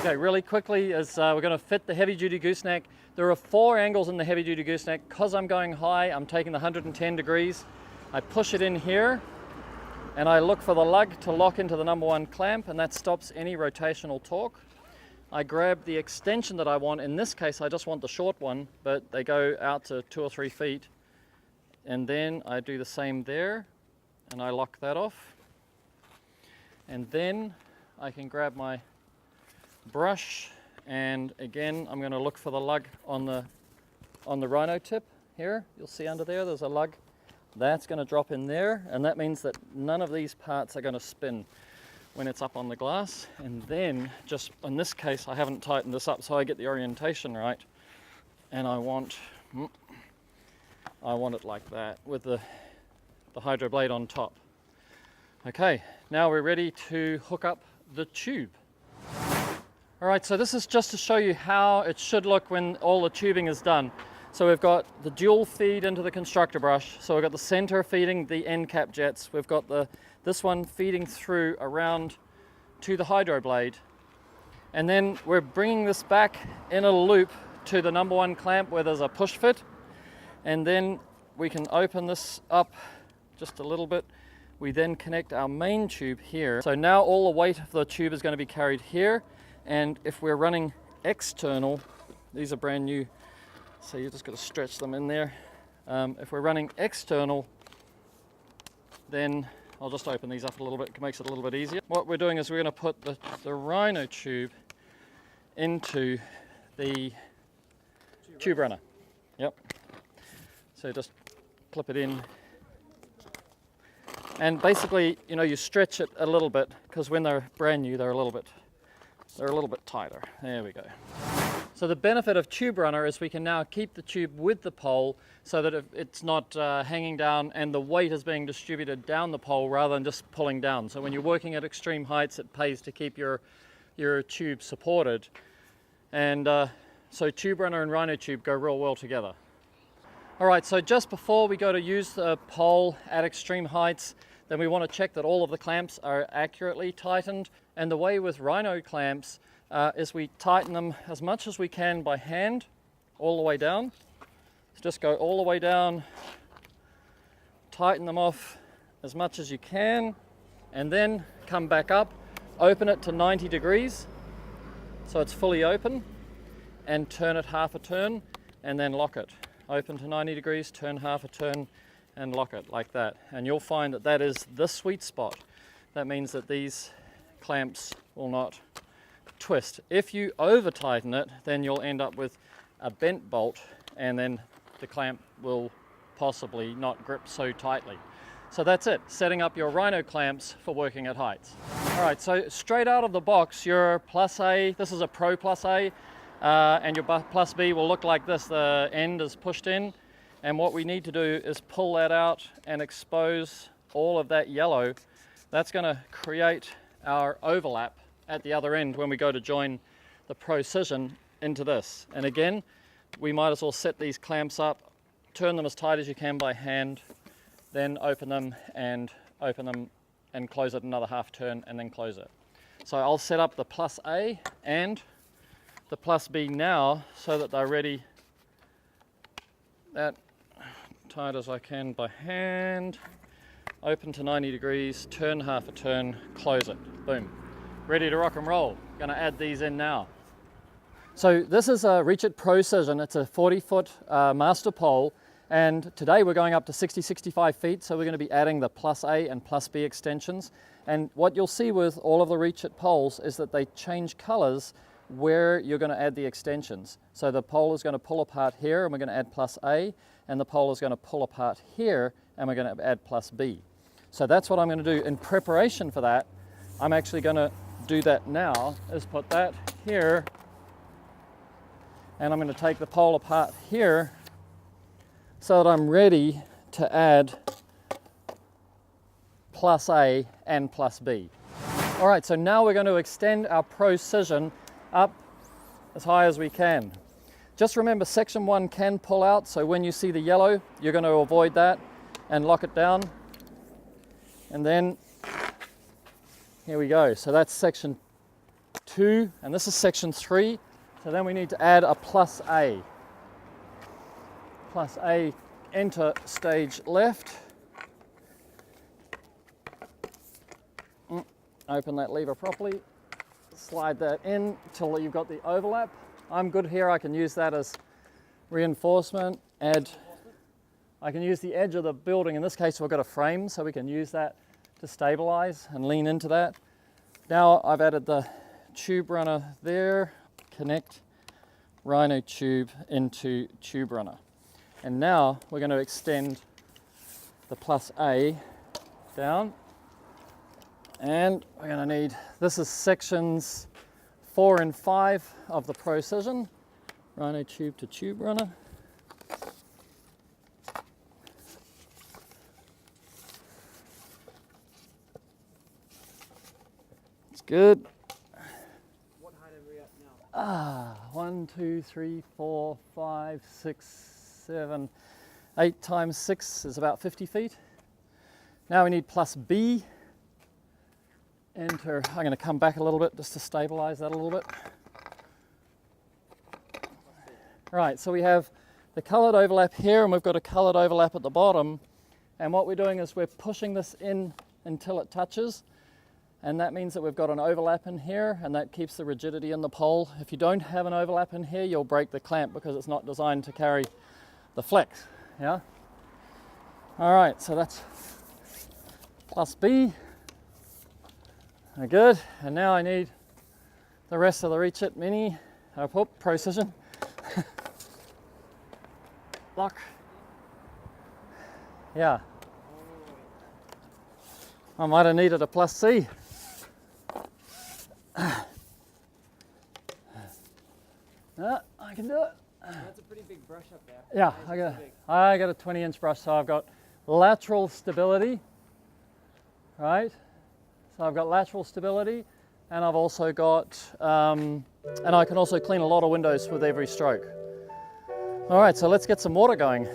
Okay, really quickly is we're going to fit the heavy duty gooseneck. There are 4 angles in the heavy duty gooseneck. Because I'm going high, I'm taking the 110 degrees. I push it in here and I look for the lug to lock into the number 1 clamp, and that stops any rotational torque. I grab the extension that I want. In this case, I just want the short one, but they go out to 2 or 3 feet. And then I do the same there and I lock that off. And then I can grab my brush, and again I'm going to look for the lug on the rhino tip here. You'll see under there's a lug. That's going to drop in there, and that means that none of these parts are going to spin when it's up on the glass. And then, just in this case, I haven't tightened this up so I get the orientation right, and I want it like that with the hydro blade on top. Okay, now we're ready to hook up the tube. All right, so this is just to show you how it should look when all the tubing is done. So we've got the dual feed into the constructor brush. So we've got the center feeding the end cap jets. We've got this one feeding through around to the hydro blade. And then we're bringing this back in a loop to the number 1 clamp where there's a push fit. And then we can open this up just a little bit. We then connect our main tube here. So now all the weight of the tube is going to be carried here. And if we're running external, these are brand new, so you just got to stretch them in there. If we're running external, then I'll just open these up a little bit, it makes it a little bit easier. What we're doing is we're going to put the rhino tube into the tube runner. Yep. So just clip it in. And basically, you know, you stretch it a little bit, because when they're brand new, they're a little bit tighter. There we go. So the benefit of tube runner is we can now keep the tube with the pole so that it's not hanging down and the weight is being distributed down the pole rather than just pulling down. So when you're working at extreme heights, it pays to keep your tube supported. And so tube runner and rhino tube go real well together. All right, so just before we go to use the pole at extreme heights, then we want to check that all of the clamps are accurately tightened. And the way with rhino clamps is we tighten them as much as we can by hand, all the way down. So just go all the way down, tighten them off as much as you can, and then come back up, open it to 90 degrees, so it's fully open, and turn it half a turn, and then lock it. Open to 90 degrees, turn half a turn, and lock it like that. And you'll find that that is the sweet spot. That means that these clamps will not twist. If you over tighten it, then you'll end up with a bent bolt, and then the clamp will possibly not grip so tightly. So that's it, setting up your rhino clamps for working at heights. All right, so straight out of the box, your plus A, this is a Pro plus A, and your plus B will look like this. The end is pushed in, and what we need to do is pull that out and expose all of that yellow. That's going to create our overlap at the other end when we go to join the Precision into this. And again, we might as well set these clamps up, turn them as tight as you can by hand, then open them and close it another half turn, and then close it. So I'll set up the plus A and the plus B now so that they're ready that tight as I can by hand, open to 90 degrees, turn half a turn, close it, boom. Ready to rock and roll. Going to add these in now. So this is a Reach It Precision. It's a 40-foot master pole, and today we're going up to 65 feet, so we're going to be adding the plus A and plus B extensions. And what you'll see with all of the Reach It poles is that they change colors where you're going to add the extensions. So the pole is going to pull apart here, and we're going to add plus A, and the pole is going to pull apart here, and we're going to add plus B. So that's what I'm going to do. In preparation for that, I'm actually going to do that now, is put that here, and I'm going to take the pole apart here so that I'm ready to add plus A and plus B. All right, so now we're going to extend our Precision up as high as we can. Just remember, section 1 can pull out, so when you see the yellow, you're going to avoid that and lock it down. And then here we go. So that's section 2, and this is section 3. So then we need to add a plus A. Plus A, enter stage left. Open that lever properly. Slide that in till you've got the overlap. I'm good here, I can use that as reinforcement. I can use the edge of the building. In this case, we've got a frame, so we can use that to stabilize and lean into that. Now I've added the tube runner there, connect rhino tube into tube runner. And now we're going to extend the plus A down. And we're going to need, this is sections 4 and 5 of the precision, rhino tube to tube runner. It's good. What height are we at now? 1, 2, 3, 4, 5, 6, 7, 8 times 6 is about 50 feet. Now we need plus B. Enter, I'm going to come back a little bit just to stabilize that a little bit. Right, so we have the colored overlap here and we've got a colored overlap at the bottom. And what we're doing is we're pushing this in until it touches. And that means that we've got an overlap in here and that keeps the rigidity in the pole. If you don't have an overlap in here, you'll break the clamp because it's not designed to carry the flex, yeah? All right, so that's plus B. Good, and now I need the rest of the Reach It Mini, precision. Lock. Yeah. I might have needed a plus C. I can do it. That's a pretty big brush up there. Yeah, I got a 20-inch brush, so I've got lateral stability, right? So I've got lateral stability, and I've also got, and I can also clean a lot of windows with every stroke. All right, so let's get some water going.